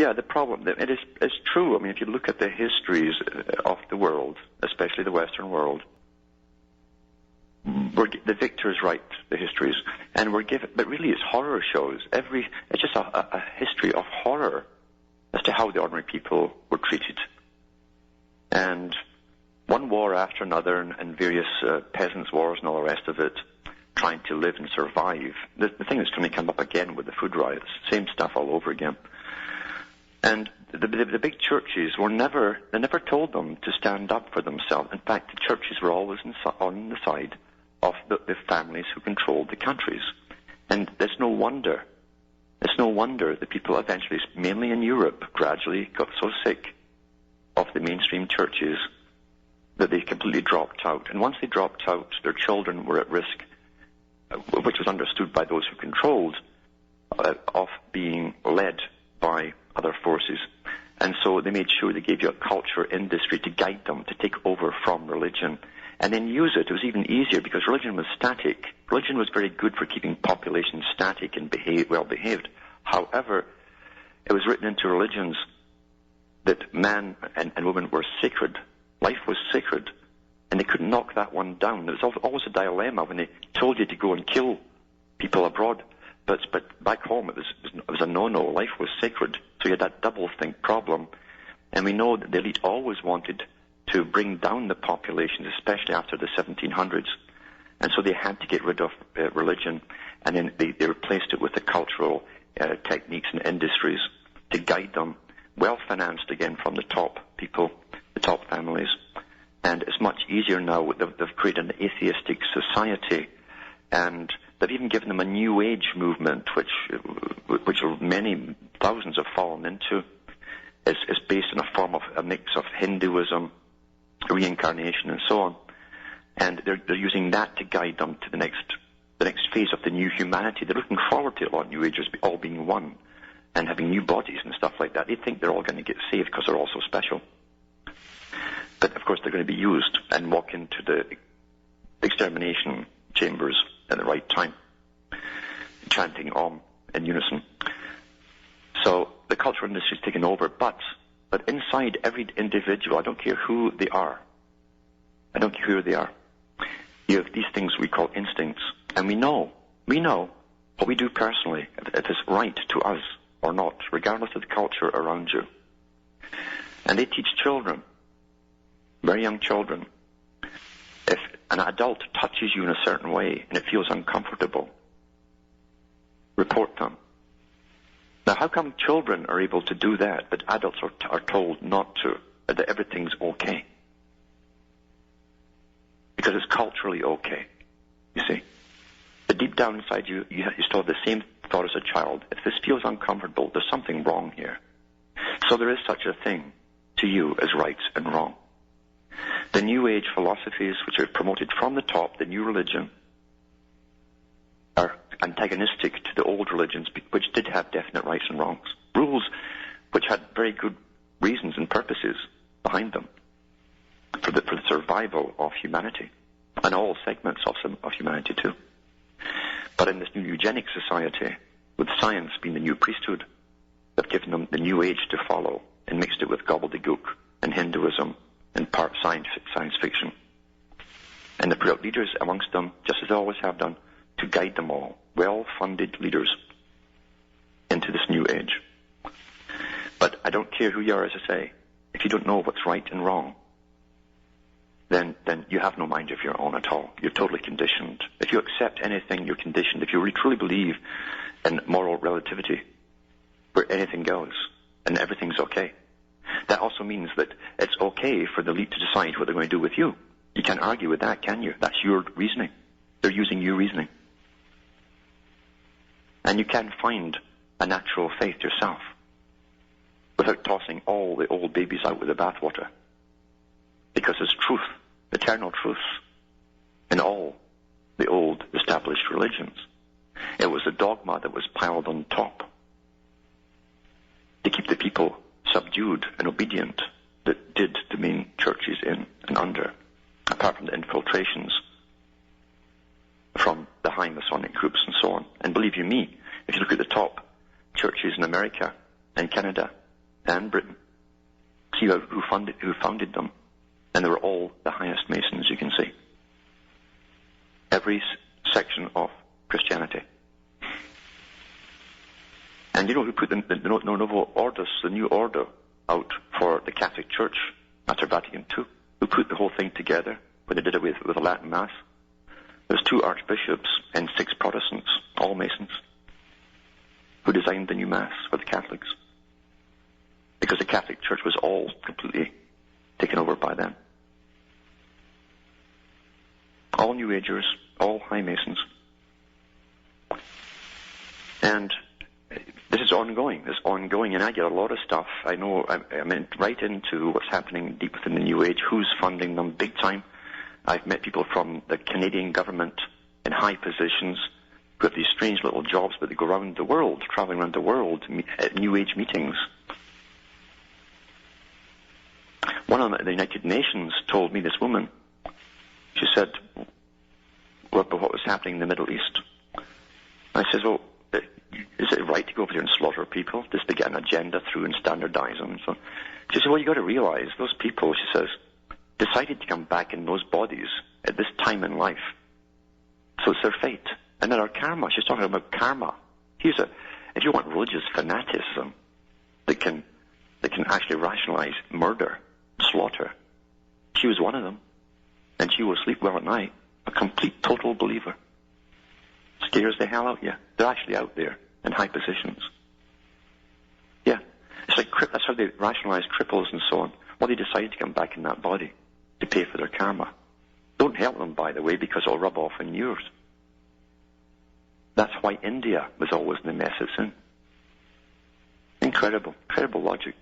Yeah, the problem, it's true. I mean, if you look at the histories of the world, especially the Western world, the victors write the histories, and we're given, but really it's horror shows. It's just a history of horror as to how the ordinary people were treated. And one war after another, and various peasants' wars and all the rest of it, trying to live and survive. The thing that's going to come up again with the food riots, same stuff all over again. And the big churches they never told them to stand up for themselves. In fact, the churches were always on the side of the families who controlled the countries. And it's no wonder that people eventually, mainly in Europe, gradually got so sick of the mainstream churches that they completely dropped out. And once they dropped out, their children were at risk, which was understood by those who controlled, of being led by other forces. And so they made sure they gave you a culture industry to guide them, to take over from religion, and then use it. It was even easier because religion was static. Religion was very good for keeping populations static and well behaved. However, it was written into religions that man and woman were sacred. Life was sacred, and they couldn't knock that one down. There was always a dilemma when they told you to go and kill people abroad, but back home it was a no-no. Life was sacred, so you had that double-think problem. And we know that the elite always wanted to bring down the populations, especially after the 1700s. And so they had to get rid of religion, and then they replaced it with the cultural techniques and industries to guide them, well-financed again from the top people, the top families. And it's much easier now. They've created an atheistic society, and they've even given them a New Age movement, which many thousands have fallen into. Is based on a form of a mix of Hinduism, reincarnation, and so on. And they're using that to guide them to the next phase of the new humanity. They're looking forward to a lot of New Agers all being one and having new bodies and stuff like that. They think they're all going to get saved because they're all so special. But of course they're going to be used and walk into the extermination chambers at the right time, chanting Om in unison. So the cultural industry is taken over, but inside every individual, I don't care who they are. You have these things we call instincts, and we know what we do personally, if it's right to us or not, regardless of the culture around you. And they teach children, very young children, if an adult touches you in a certain way and it feels uncomfortable, report them. Now, how come children are able to do that, but adults are told not to, that everything's okay? Because it's culturally okay, you see. But deep down inside you still have the same thought as a child. If this feels uncomfortable, there's something wrong here. So there is such a thing to you as right and wrong. The New Age philosophies, which are promoted from the top, the new religion, are antagonistic to the old religions, which did have definite rights and wrongs. Rules which had very good reasons and purposes behind them for the survival of humanity, and all segments of humanity too. But in this new eugenic society, with science being the new priesthood, they've given them the New Age to follow and mixed it with gobbledygook and Hinduism and part science fiction. And they put out leaders amongst them, just as they always have done, to guide them all, well-funded leaders into this new age. But I don't care who you are, as I say. If you don't know what's right and wrong, then you have no mind of your own at all. You're totally conditioned. If you accept anything, you're conditioned. If you really truly believe in moral relativity, where anything goes and everything's okay, that also means that it's okay for the elite to decide what they're going to do with you. You can't argue with that, can you? That's your reasoning. They're using your reasoning. And you can find a natural faith yourself without tossing all the old babies out with the bathwater. Because there's truth, eternal truth, in all the old established religions. It was a dogma that was piled on top to keep the people subdued and obedient that did the main churches in and under, apart from the infiltrations from the high Masonic groups and so on. And believe you me, if you look at the top churches in America and Canada and Britain. See who founded them. And they were all the highest Masons, you can see. Every section of Christianity. And you know who put the Novo Orders, the new order, out for the Catholic Church after Vatican II? Who put the whole thing together when they did it with the Latin Mass? There's 2 archbishops and 6 Protestants, all Masons, who designed the new Mass for the Catholics. Because the Catholic Church was all completely taken over by them. All New Agers, all High Masons. And this is ongoing. It's ongoing, and I get a lot of stuff. I know I'm right into what's happening deep within the New Age, who's funding them big time. I've met people from the Canadian government in high positions who have these strange little jobs, but they go around the world, traveling around the world at New Age meetings. One of them at the United Nations told me, this woman, she said, what was happening in the Middle East. I said, well, is it right to go over there and slaughter people just to get an agenda through and standardize them? So she said, well, you got to realize those people, she says, decided to come back in those bodies at this time in life. So it's their fate. And then our karma, she's talking about karma. If you want religious fanaticism that can actually rationalize murder, slaughter, she was one of them. And she will sleep well at night. A complete, total believer. Scares the hell out of you. They're actually out there in high positions. Yeah. It's like, that's how they rationalize cripples and so on. Well, they decide to come back in that body to pay for their karma. Don't help them, by the way, because it'll rub off on yours. That's why India was always in the mess it's in. Incredible logic.